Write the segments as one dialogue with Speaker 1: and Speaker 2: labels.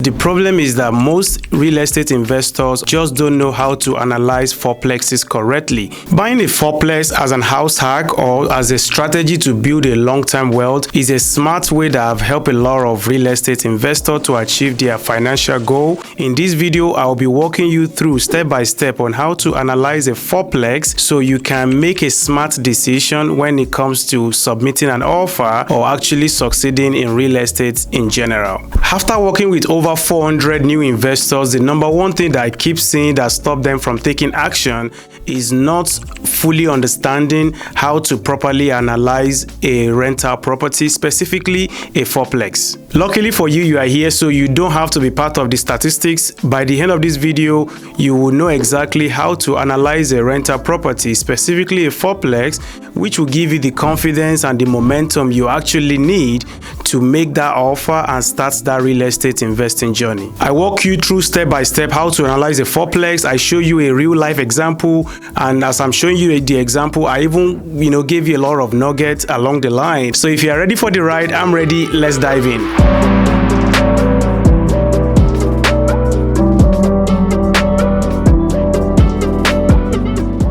Speaker 1: The problem is that most real estate investors just don't know how to analyze fourplexes correctly. Buying a fourplex as an house hack or as a strategy to build a long-term wealth is a smart way that have helped a lot of real estate investors to achieve their financial goal. In this video, I'll be walking you through step by step on how to analyze a fourplex so you can make a smart decision when it comes to submitting an offer or actually succeeding in real estate in general. After working with over 400 new investors, the number one thing that I keep seeing that stops them from taking action is not fully understanding how to properly analyze a rental property, specifically a fourplex. Luckily for you, you are here, so you don't have to be part of the statistics. By the end of this video, you will know exactly how to analyze a rental property, specifically a fourplex, which will give you the confidence and the momentum you actually need to make that offer and start that real estate investing journey. I walk you through step by step how to analyze a fourplex. I show you a real life example, and as I'm showing you the example, I even gave you a lot of nuggets along the line. So if you are ready for the ride, I'm ready. Let's dive in.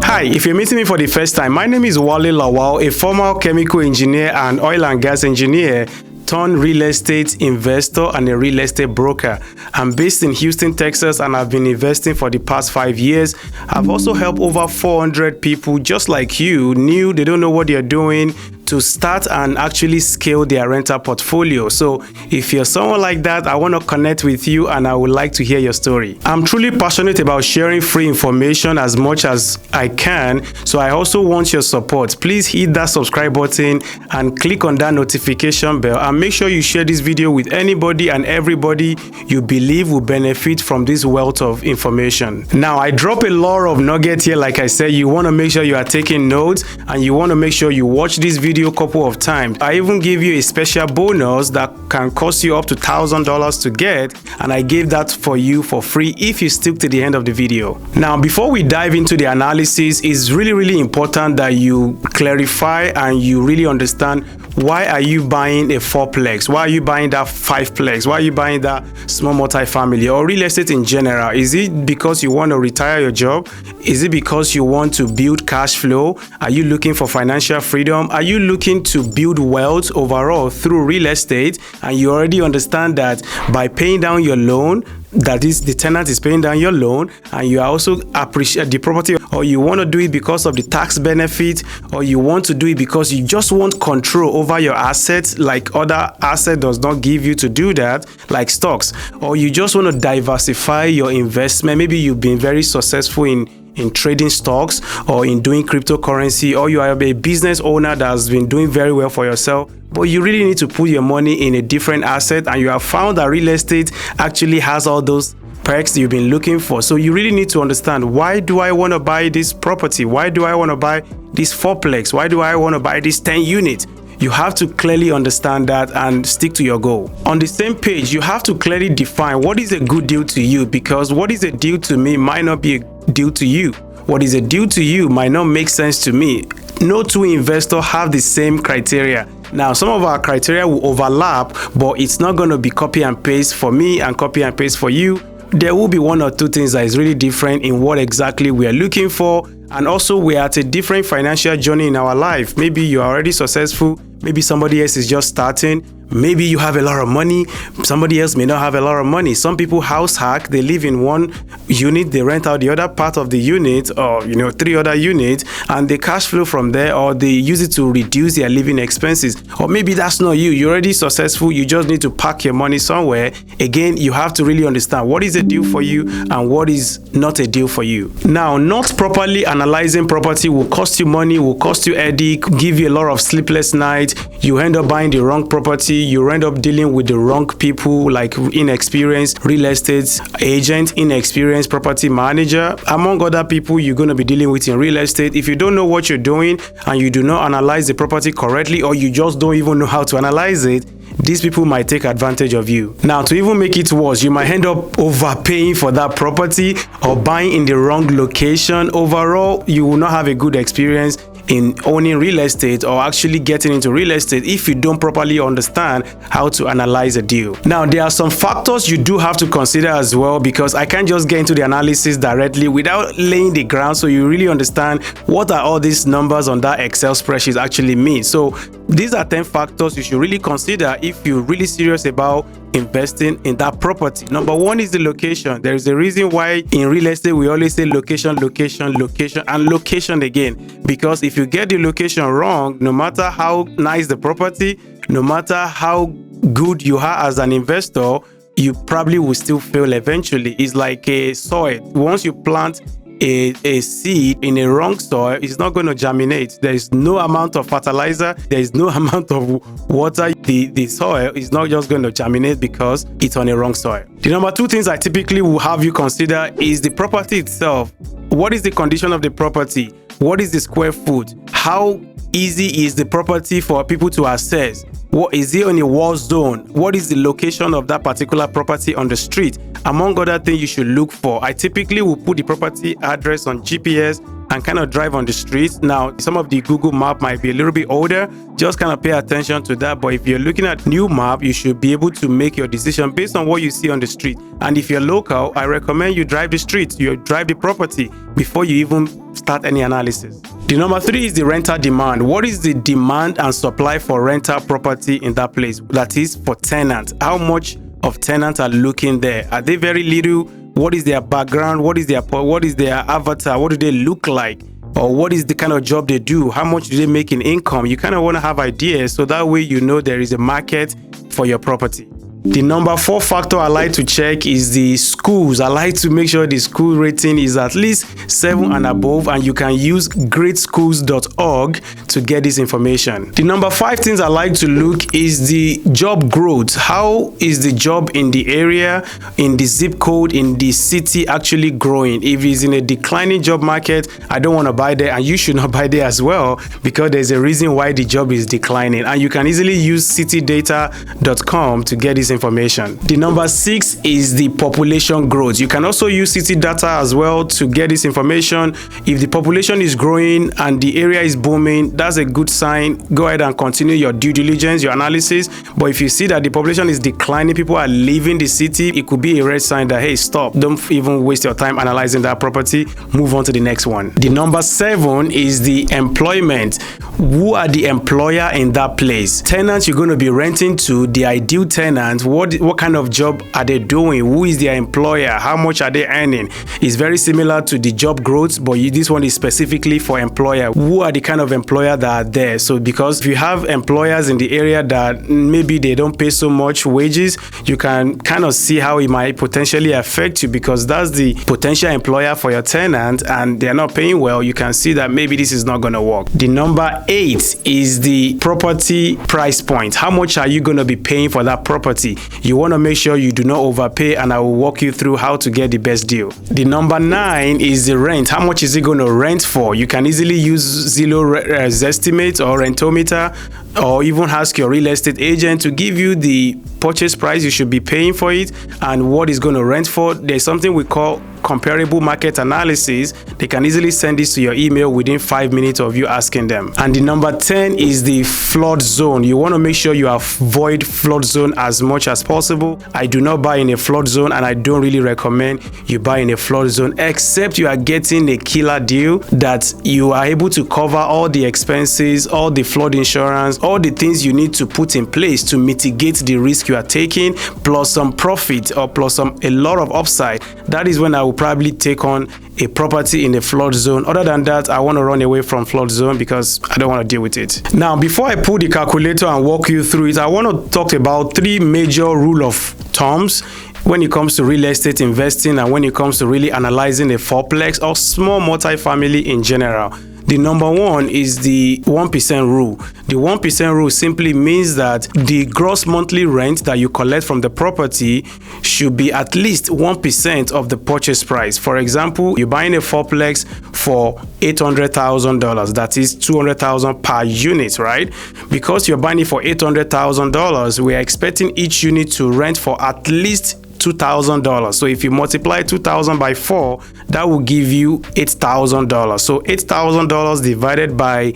Speaker 1: Hi, if you're meeting me for the first time, my name is Wale Lawal, a former chemical engineer and oil and gas engineer turned real estate investor and a real estate broker. I'm based in Houston, Texas, and I've been investing for the past 5 years. I've also helped over 400 people just like you, new, they don't know what they're doing, to start and actually scale their rental portfolio. So if you're someone like that, I want to connect with you and I would like to hear your story. I'm truly passionate about sharing free information as much as I can, so I also want your support. Please hit that subscribe button and click on that notification bell, and make sure you share this video with anybody and everybody you believe will benefit from this wealth of information. Now, I drop a lot of nuggets here. Like I said, you want to make sure you are taking notes and you want to make sure you watch this video a couple of times. I even give you a special bonus that can cost you up to $1,000 to get, and I gave that for you for free if you stick to the end of the video. Now, before we dive into the analysis, it's really important that you clarify and you really understand why are you buying a fourplex? Why are you buying that fiveplex? Why are you buying that small multifamily or real estate in general? Is it because you want to retire your job? Is it because you want to build cash flow? Are you looking for financial freedom? Are you looking to build wealth overall through real estate? And you already understand that by paying down your loan, that is, the tenant is paying down your loan, and you also appreciate the property, or you want to do it because of the tax benefit, or you want to do it because you just want control over your assets, like other asset does not give you to do that, like stocks, or you just want to diversify your investment. Maybe you've been very successful in trading stocks or in doing cryptocurrency, or you are a business owner that has been doing very well for yourself, but you really need to put your money in a different asset, and you have found that real estate actually has all those perks you've been looking for. So you really need to understand, why do I want to buy this property? Why do I want to buy this fourplex? Why do I want to buy this 10 unit? You have to clearly understand that and stick to your goal. On the same page, you have to clearly define what is a good deal to you, because what is a deal to me might not be a deal to you. What is a deal to you might not make sense to me. No two investors have the same criteria. Now, some of our criteria will overlap, but it's not going to be copy and paste for me and copy and paste for you. There will be one or two things that is really different in what exactly we are looking for. And also, we are at a different financial journey in our life. Maybe you are already successful. Maybe somebody else is just starting. Maybe you have a lot of money. Somebody else may not have a lot of money. Some people house hack. They live in one unit. They rent out the other part of the unit, or 3 other units, and they cash flow from there, or they use it to reduce their living expenses. Or maybe that's not you. You're already successful. You just need to park your money somewhere. Again, you have to really understand what is a deal for you and what is not a deal for you. Now, not properly analyzing property will cost you money, will cost you headache, give you a lot of sleepless nights. You end up buying the wrong property. You end up dealing with the wrong people, like inexperienced real estate agent, inexperienced property manager, among other people you're going to be dealing with in real estate. If you don't know what you're doing and you do not analyze the property correctly, or you just don't even know how to analyze it, these people might take advantage of you. Now, to even make it worse, you might end up overpaying for that property or buying in the wrong location. Overall, you will not have a good experience in owning real estate or actually getting into real estate if you don't properly understand how to analyze a deal. Now, there are some factors you do have to consider as well, because I can't just get into the analysis directly without laying the ground so you really understand what are all these numbers on that Excel spreadsheet actually mean. So these are 10 factors you should really consider if you're really serious about investing in that property. Number one is the location. There is a reason why in real estate we always say location, location, location, and location again, because if you get the location wrong, no matter how nice the property, no matter how good you are as an investor, you probably will still fail eventually. It's like a soil. Once you plant a seed in a wrong soil, it's not going to germinate. There is no amount of fertilizer, there is no amount of water. The soil is not just going to germinate because it's on a wrong soil. The number two things I typically will have you consider is the property itself. What is the condition of the property? What is the square foot? How easy is the property for people to access? What is it on a war zone? What is the location of that particular property on the street? Among other things you should look for. I typically will put the property address on GPS and kind of drive on the streets. Now, some of the Google map might be a little bit older. Just kind of pay attention to that. But if you're looking at new map, you should be able to make your decision based on what you see on the street. And if you're local, I recommend you drive the streets, you drive the property before you even start any analysis. The number three is the rental demand. What is the demand and supply for rental property in that place? That is for tenants. How much of tenants are looking there? Are they very little? What is their background? What is their avatar? What do they look like? Or what is the kind of job they do? How much do they make in income? You kind of want to have ideas so that way you know there is a market for your property. The number four factor I like to check is the schools. I like to make sure the school rating is at least 7 and above, and you can use greatschools.org to get this information. The number five things I like to look is the job growth. How is the job in the area, in the zip code, in the city actually growing? If it's in a declining job market, I don't want to buy there, and you should not buy there as well, because there's a reason why the job is declining, and you can easily use citydata.com to get this information. The number six is the population growth. You can also use city data as well to get this information. If the population is growing and the area is booming, that's a good sign. Go ahead and continue your due diligence, your analysis. But if you see that the population is declining, people are leaving the city, it could be a red sign that, hey, stop. Don't even waste your time analyzing that property. Move on to the next one. The number seven is the employment. Who are the employer in that place? Tenants you're going to be renting to, the ideal tenant, what kind of job are they doing? Who is their employer? How much are they earning? It's very similar to the job growth, but this one is specifically for employer. Who are the kind of employer that are there? So because if you have employers in the area that maybe they don't pay so much wages, you can kind of see how it might potentially affect you, because that's the potential employer for your tenant and they're not paying well. You can see that maybe this is not going to work. The number 8 is the property price point. How much are you going to be paying for that property? You want to make sure you do not overpay, and I will walk you through how to get the best deal. The number 9 is the rent. How much is it going to rent for? You can easily use Zillow Zestimate or Rentometer, or even ask your real estate agent to give you the purchase price you should be paying for it and what is going to rent for. There's something we call comparable market analysis. They can easily send this to your email within 5 minutes of you asking them. And the number 10 is the flood zone. You want to make sure you avoid flood zone as much as possible. I do not buy in a flood zone, and I don't really recommend you buy in a flood zone, except you are getting a killer deal that you are able to cover all the expenses, all the flood insurance, all the things you need to put in place to mitigate the risk you are taking, plus some profit or plus a lot of upside. That is when I will probably take on a property in a flood zone. Other than that, I want to run away from flood zone because I don't want to deal with it. Now, before I pull the calculator and walk you through it, I want to talk about 3 major rule of thumbs when it comes to real estate investing and when it comes to really analyzing a fourplex or small multifamily in general. The number 1 is the 1% rule. The 1% rule simply means that the gross monthly rent that you collect from the property should be at least 1% of the purchase price. For example, you're buying a fourplex for $800,000. That is $200,000 per unit, right? Because you're buying it for $800,000, we are expecting each unit to rent for at least $2,000. So if you multiply 2,000 by 4, that will give you $8,000. So $8,000 divided by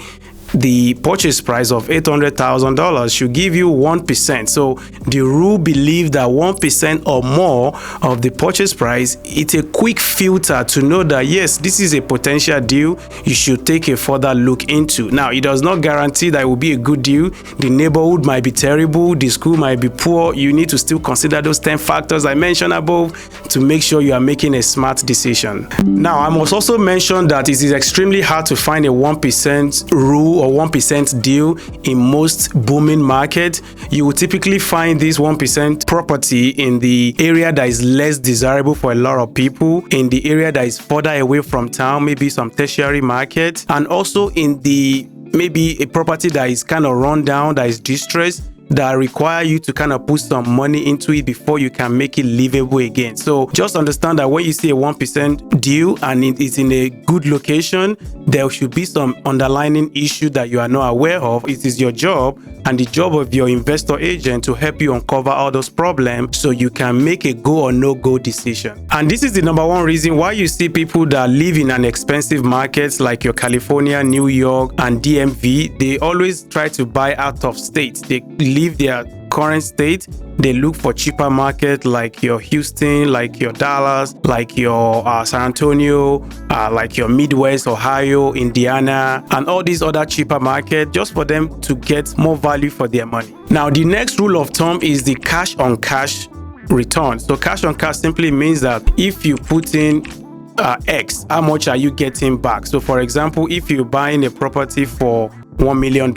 Speaker 1: the purchase price of $800,000 should give you 1%. So the rule believes that 1% or more of the purchase price, it's a quick filter to know that yes, this is a potential deal you should take a further look into. Now, it does not guarantee that it will be a good deal. The neighborhood might be terrible, the school might be poor. You need to still consider those 10 factors I mentioned above to make sure you are making a smart decision. Now, I must also mention that it is extremely hard to find a 1% rule or 1% deal in most booming markets. You will typically find this 1% property in the area that is less desirable for a lot of people, in the area that is further away from town, maybe some tertiary markets, and also in the maybe a property that is kind of run down, that is distressed, that require you to kind of put some money into it before you can make it livable again. So just understand that when you see a 1% deal and it is in a good location, there should be some underlying issue that you are not aware of. It is your job and the job of your investor agent to help you uncover all those problems so you can make a go or no go decision. And this is the number one reason why you see people that live in an expensive markets like your California, New York, and DMV, they always try to buy out of state. They leave their current state, they look for cheaper market like your Houston, like your Dallas, like your San Antonio, like your Midwest, Ohio, Indiana, and all these other cheaper markets just for them to get more value for their money. Now, the next rule of thumb is the cash on cash return. So cash on cash simply means that if you put in X, how much are you getting back? So for example, if you're buying a property for $1 million,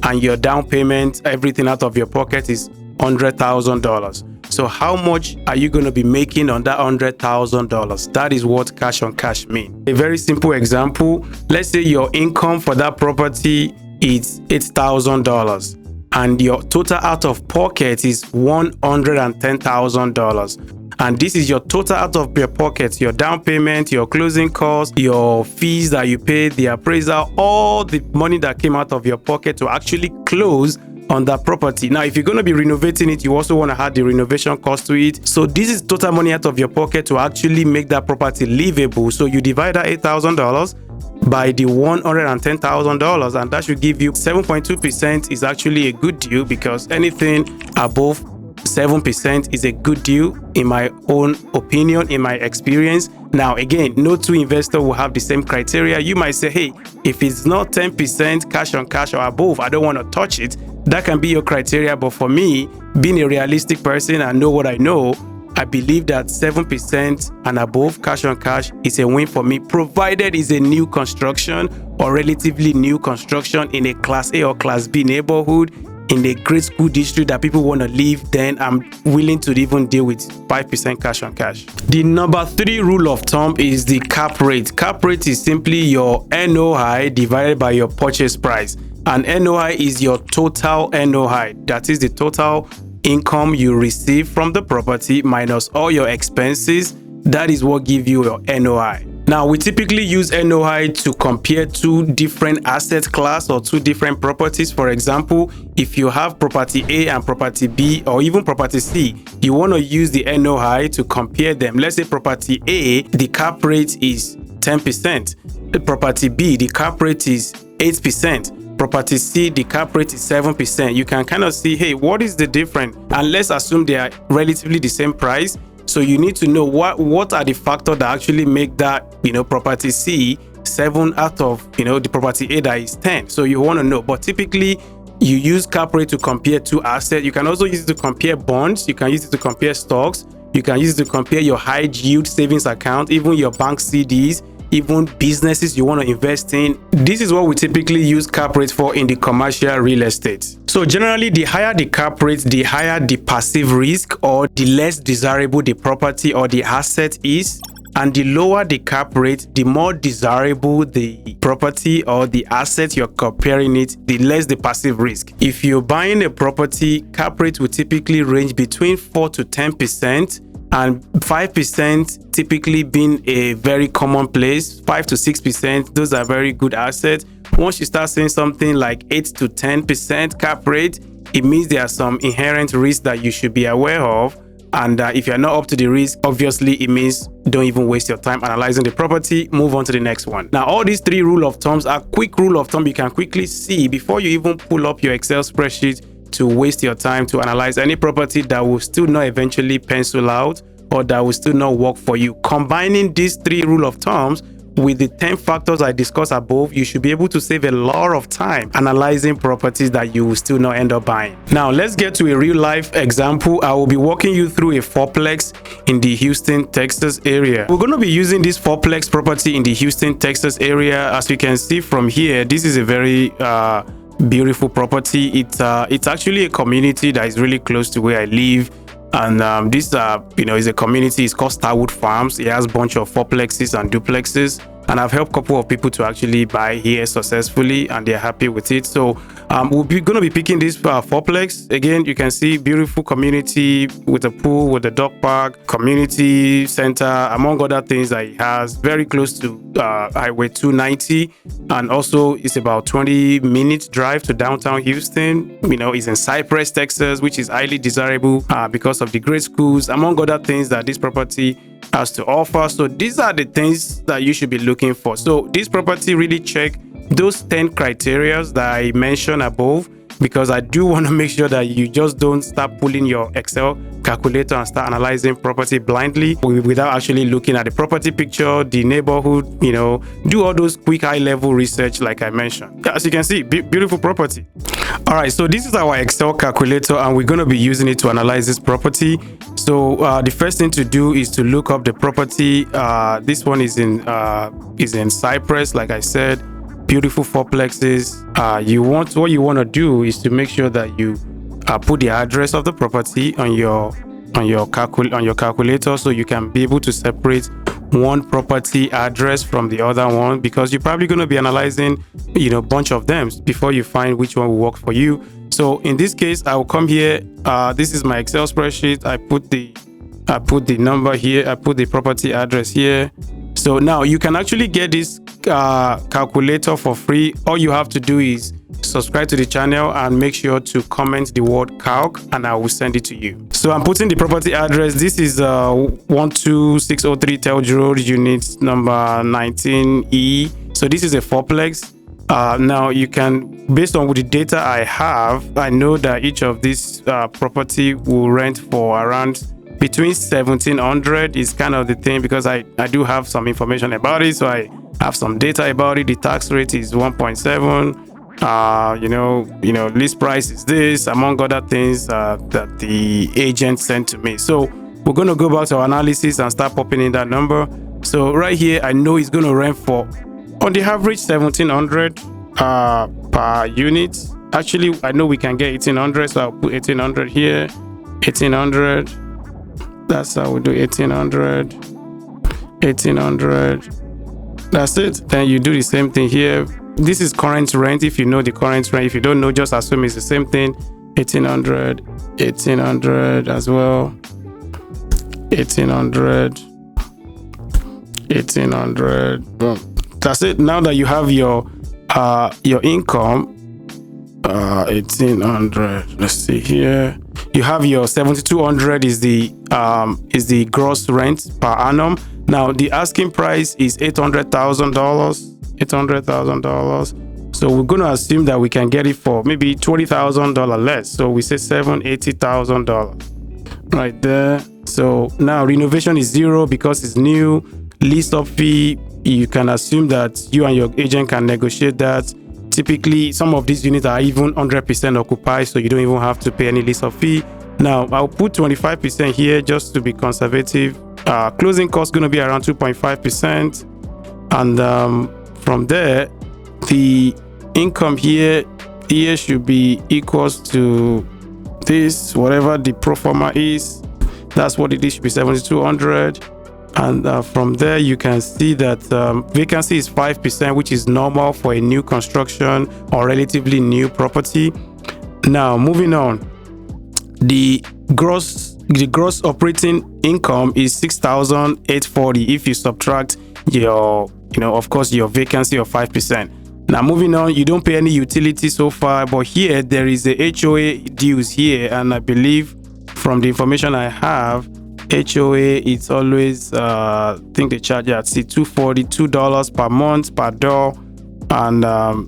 Speaker 1: and your down payment, everything out of your pocket is $100,000. So how much are you going to be making on that $100,000? That is what cash on cash means. A very simple example, let's say your income for that property is $8,000 and your total out of pocket is $110,000. And this is your total out of your pocket, your down payment, your closing costs, your fees that you paid, the appraisal, all the money that came out of your pocket to actually close on that property. Now, if you're going to be renovating it, you also want to add the renovation cost to it. So this is total money out of your pocket to actually make that property livable. So you divide that $8,000 by the $110,000 and that should give you 7.2% is actually a good deal, because anything above 7% is a good deal in my own opinion, in my experience. Now, again, no two investors will have the same criteria. You might say, hey, if it's not 10% cash on cash or above, I don't want to touch it. That can be your criteria. But for me, being a realistic person, I know what I know. I believe that 7% and above cash on cash is a win for me, provided it's a new construction or relatively new construction in a Class A or Class B neighborhood, in a great school district that people want to live. Then I'm willing to even deal with 5% cash on cash. The number 3 rule of thumb is the cap rate. Cap rate is simply your NOI divided by your purchase price. And NOI is your total NOI. That is the total income you receive from the property minus all your expenses. That is what gives you your NOI. Now, we typically use NOI to compare two different asset class or two different properties. For example, if you have property A and property B or even property C, you want to use the NOI to compare them. Let's say property A, the cap rate is 10%. Property B, the cap rate is 8%. Property C, the cap rate is 7%. You can kind of see, hey, what is the difference? And let's assume they are relatively the same price. So you need to know what are the factors that actually make that, property C 7 out of, the property A that is 10. So you want to know. But typically, you use cap rate to compare two assets. You can also use it to compare bonds. You can use it to compare stocks. You can use it to compare your high yield savings account, even your bank CDs, even businesses you want to invest in. This is what we typically use cap rate for in the commercial real estate. So generally, the higher the cap rate, the higher the passive risk or the less desirable the property or the asset is. And the lower the cap rate, the more desirable the property or the asset you're comparing it, the less the passive risk. If you're buying a property, cap rate will typically range between 4 to 10%. And 5% typically being a very common place, 5 to 6%, those are very good assets. Once you start seeing something like 8 to 10% cap rate, it means there are some inherent risks that you should be aware of. And if you're not up to the risk, obviously it means don't even waste your time analyzing the property. Move on to the next one. Now, all these 3 rule of thumbs are quick rule of thumb you can quickly see before you even pull up your Excel spreadsheet to waste your time to analyze any property that will still not eventually pencil out or that will still not work for you. Combining these 3 rule of thumbs with the 10 factors I discussed above, you should be able to save a lot of time analyzing properties that you will still not end up buying. Now, let's get to a real life example. I will be walking you through a fourplex in the Houston, Texas area. We're going to be using this fourplex property in the Houston, Texas area. As you can see from here, this is a very beautiful property. It's actually a community that is really close to where I live. And this is a community. It's called Starwood Farms. It has a bunch of fourplexes and duplexes, and I've helped a couple of people to actually buy here successfully, and they're happy with it. So we're going to be picking this fourplex. Again, you can see beautiful community with a pool, with a dog park, community center, among other things that it has. Very close to Highway 290, and also it's about 20-minute drive to downtown Houston. It's in Cypress, Texas, which is highly desirable because of the great schools, among other things that this property has to offer. So these are the things that you should be looking for. So this property really check those 10 criteria that I mentioned above, because I do want to make sure that you just don't start pulling your Excel calculator and start analyzing property blindly without actually looking at the property picture, the neighborhood, do all those quick high-level research like I mentioned. As you can see, beautiful property. All right, so this is our Excel calculator, and we're going to be using it to analyze this property. So the first thing to do is to look up the property. This one is in Cypress, like I said. Beautiful fourplexes. What you want to do is to make sure that you put the address of the property on your calculator, so you can be able to separate one property address from the other one, because you're probably going to be analyzing a bunch of them before you find which one will work for you. So in this case, I will come here. This is my Excel spreadsheet. I put the number here. I put the property address here. So now you can actually get this calculator for free. All you have to do is subscribe to the channel and make sure to comment the word calc, and I will send it to you. So I'm putting the property address. This is 12603 Telge Road, unit number 19E. So this is a fourplex. Now you can, based on the data I have, I know that each of these property will rent for around between 1700 is kind of the thing, because I do have some information about it. So I have some data about it. The tax rate is 1.7. List price is this, among other things that the agent sent to me. So we're going to go back to our analysis and start popping in that number. So right here, I know it's going to rent for, on the average, 1700 per unit. Actually, I know we can get 1800, so I'll put 1800 here. 1800. That's how we do 1800. 1800. That's it. Then you do the same thing here. This is current rent. If you know the current rent, if you don't know, just assume it's the same thing. 1800. 1800 as well. 1800. 1800. Boom. That's it. Now that you have your income, 1800. Let's see here. You have your 7200 is the gross rent per annum. Now the asking price is $800,000. $800,000. So we're going to assume that we can get it for maybe $20,000 less. So we say $780,000 right there. So now renovation is 0 because it's new. Lease up fee, you can assume that you and your agent can negotiate that. Typically, some of these units are even 100% occupied, so you don't even have to pay any lease up fee. Now, I'll put 25% here just to be conservative. Closing cost going to be around 2.5%. And from there, the income here should be equals to this, whatever the pro forma is. That's what it is, should be 7,200. And from there, you can see that vacancy is 5%, which is normal for a new construction or relatively new property. Now, moving on, the gross operating income is 6,840 if you subtract your, of course, your vacancy of 5%. Now, moving on, you don't pay any utility so far, but here there is a HOA dues here, and I believe from the information I have, HOA, it's always I think they charge at $242 per month per door, and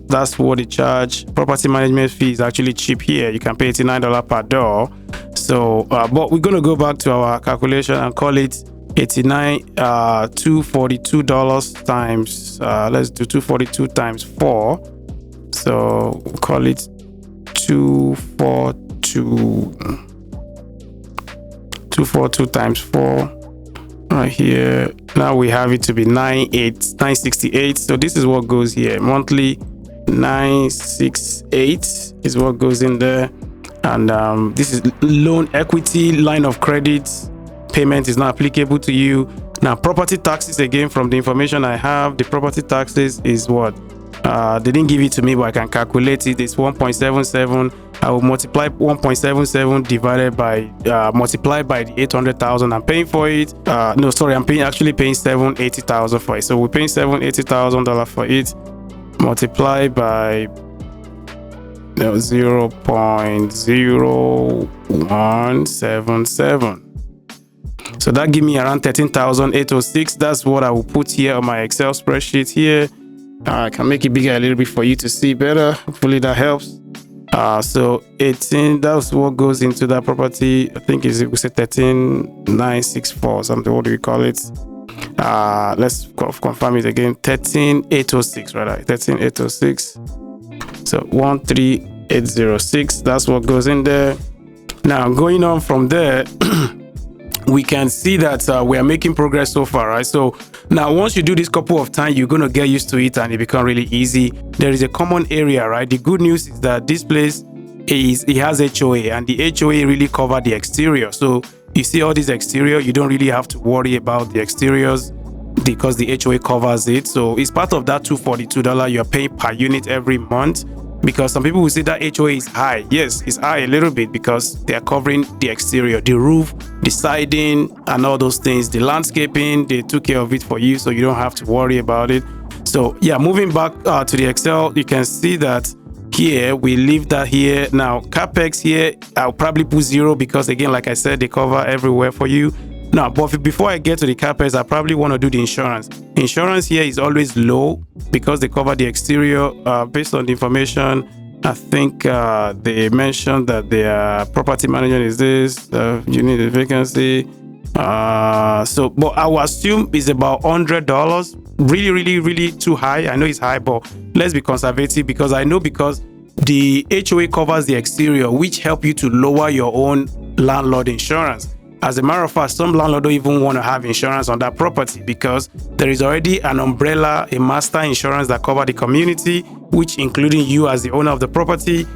Speaker 1: that's what they charge. Property management fee is actually cheap here. You can pay $89 per door. So but we're going to go back to our calculation and call it $242 times let's do 242 times 4. So we'll call it 242 times 4 right here. Now we have it to be 968. So this is what goes here monthly. 968 is what goes in there. And this is loan equity line of credit. Payment is not applicable to you. Now property taxes, again, from the information I have, the property taxes is what they didn't give it to me, but I can calculate it. It's 1.77. I will multiply 1.77 divided by multiplied by the 800,000 I'm paying for it. No, sorry, I'm actually paying $780,000 for it. So we're paying $780,000 for it, multiplied by 0.0177. So that give me around 13,806. That's what I will put here on my Excel spreadsheet here. I can make it bigger a little bit for you to see better. Hopefully that helps. So 18, that's what goes into that property. I think is, we say 13,964 something. What do we call it? Let's confirm it again. 13,806, right? 13,806. So 13806. That's what goes in there. Now going on from there, we can see that we are making progress so far, right? So now once you do this couple of times, you're going to get used to it and it becomes really easy. There is a common area, right? The good news is that this place it has HOA, and the HOA really cover the exterior. So you see all this exterior, you don't really have to worry about the exteriors because the HOA covers it. So it's part of that $242 you're paying per unit every month. Because some people will say that HOA is high. Yes, it's high a little bit because they are covering the exterior, the roof, the siding, and all those things. The landscaping, they took care of it for you, so you don't have to worry about it. So yeah, moving back to the Excel, you can see that here we leave that here. Now capex here, I'll probably put 0 because again, like I said, they cover everywhere for you. Now, but before I get to the capex, I probably want to do the insurance. Insurance here is always low because they cover the exterior. Based on the information, I think they mentioned that their property management is this. You need a vacancy. So, but I will assume it's about $100. Really too high. I know it's high, but let's be conservative because I know because the HOA covers the exterior, which help you to lower your own landlord insurance. As a matter of fact, some landlords don't even want to have insurance on that property because there is already an umbrella, a master insurance that covers the community, which including you as the owner of the property,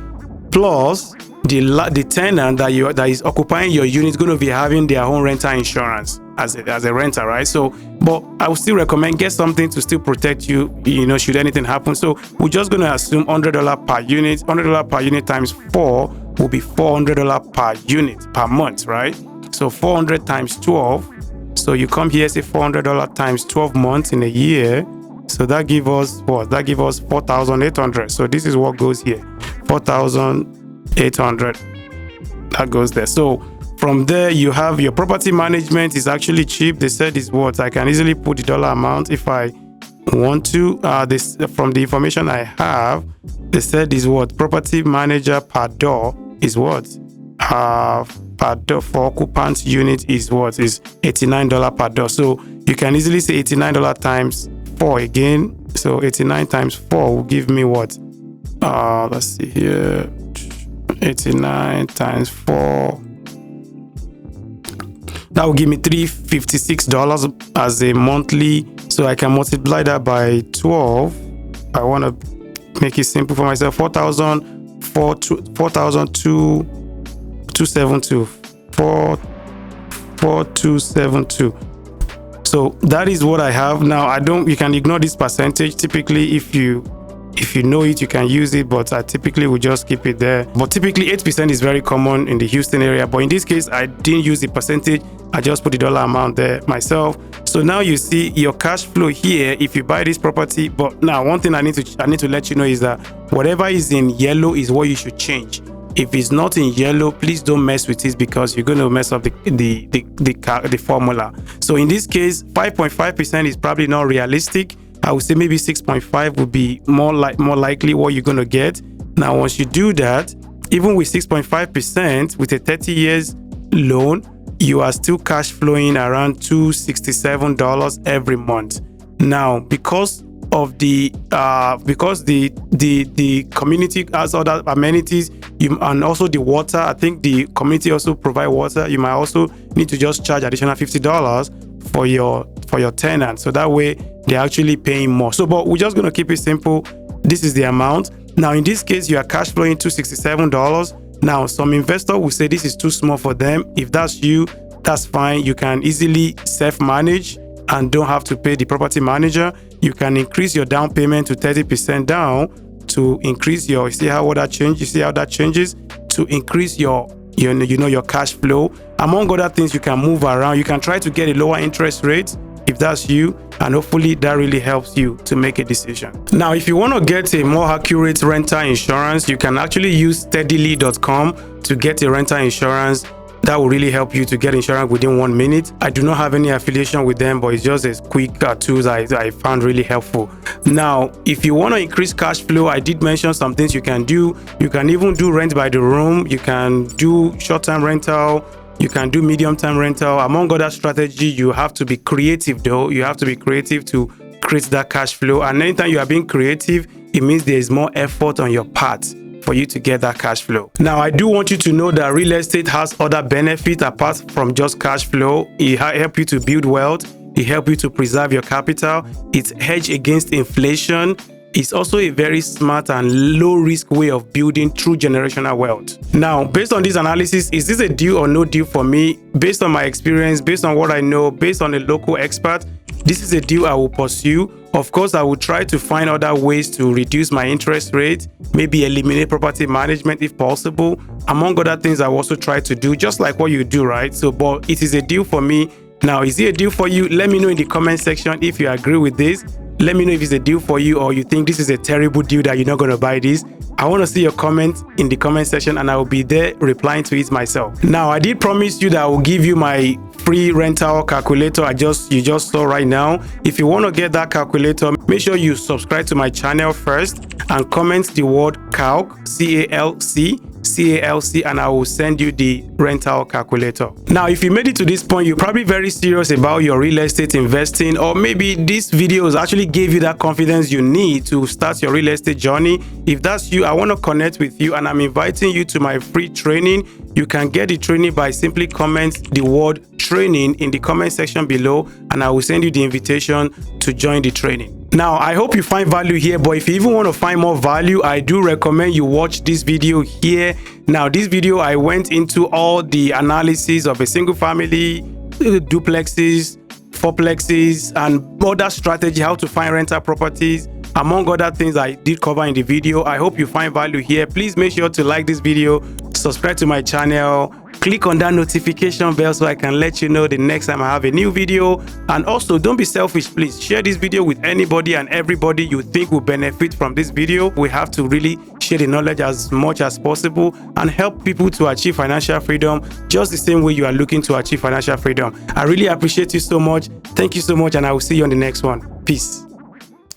Speaker 1: plus the tenant that is occupying your unit is going to be having their own rental insurance as a renter, right? So, but I would still recommend get something to still protect you, should anything happen. So we're just going to assume $100 per unit. $100 per unit times 4 will be $400 per unit per month, right? So 400 times 12. So you come here, say $400 times 12 months in a year. So that give us what? That give us 4,800. So this is what goes here, 4,800. That goes there. So from there, you have your property management is actually cheap. They said is what? I can easily put the dollar amount if I want to. This from the information I have, they said is what? Property manager per door is what? Per door for occupant unit is what? Is $89 per door. So you can easily say $89 times 4 again. So 89 times 4 will give me what? Let's see here. 89 times 4. That will give me $356 as a monthly. So I can multiply that by 12. I want to make it simple for myself. 4,272. So that is what I have now. You can ignore this percentage. Typically, if you know it, you can use it, but I typically will just keep it there. But typically 8% is very common in the Houston area, but in this case I didn't use the percentage. I just put the dollar amount there myself. So now you see your cash flow here if you buy this property. But now one thing I need to let you know is that whatever is in yellow is what you should change. If it's not in yellow, please don't mess with it because you're going to mess up the formula. So in this case, 5.5% is probably not realistic. I would say maybe 6.5 would be more likely what you're going to get. Now, once you do that, even with 6.5% with a 30 years loan, you are still cash flowing around $267 every month. Now, because the community has other amenities, and also the water, I think the community also provide water. You might also need to just charge additional $50 for your tenant, so that way they're actually paying more. So, but we're just going to keep it simple. This is the amount. Now, in this case, you are cash flowing $267. Now, some investor will say this is too small for them. If that's you, that's fine. You can easily self-manage and don't have to pay the property manager. You can increase your down payment to 30% down to increase your, see how that changes to increase your cash flow. Among other things, you can move around. You can try to get a lower interest rate if that's you, and hopefully that really helps you to make a decision. Now, if you want to get a more accurate rental insurance, you can actually use steadily.com to get a rental insurance. That will really help you to get insurance within 1 minute. I do not have any affiliation with them, but it's just a quick tools I found really helpful. Now, if you want to increase cash flow, I did mention some things you can do. You can even do rent by the room. You can do short-term rental. You can do medium-term rental. Among other strategies, you have to be creative though. You have to be creative to create that cash flow. And anytime you are being creative, it means there is more effort on your part for you to get that cash flow. Now, I do want you to know that real estate has other benefits apart from just cash flow. It helps you to build wealth. It helps you to preserve your capital. It's hedge against inflation. It's also a very smart and low-risk way of building true generational wealth. Now, based on this analysis, is this a deal or no deal for me? Based on my experience, based on what I know, based on a local expert, this is a deal I will pursue. Of course, I will try to find other ways to reduce my interest rate, maybe eliminate property management if possible. Among other things, I will also try to do just like what you do, right? So, but it is a deal for me. Now, is it a deal for you? Let me know in the comment section if you agree with this. Let me know if it's a deal for you or you think this is a terrible deal that you're not going to buy this. I want to see your comments in the comment section and I will be there replying to it myself. Now, I did promise you that I will give you my free rental calculator you just saw right now. If you want to get that calculator, make sure you subscribe to my channel first and comment the word calc, CALC, and I will send you the rental calculator. Now, if you made it to this point, you're probably very serious about your real estate investing, or maybe this video has actually gave you that confidence you need to start your real estate journey. If that's you, I want to connect with you and I'm inviting you to my free training. You can get the training by simply comment the word training in the comment section below and I will send you the invitation to join the training. Now, I hope you find value here, but if you even want to find more value, I do recommend you watch this video here. Now, this video, I went into all the analysis of a single family, duplexes, fourplexes, and other strategy, how to find rental properties. Among other things I did cover in the video. I hope you find value here. Please make sure to like this video, subscribe to my channel, click on that notification bell so I can let you know the next time I have a new video. And also, don't be selfish, please share this video with anybody and everybody you think will benefit from this video. We have to really share the knowledge as much as possible and help people to achieve financial freedom just the same way you are looking to achieve financial freedom. I really appreciate you so much. Thank you so much, and I will see you on the next one. Peace.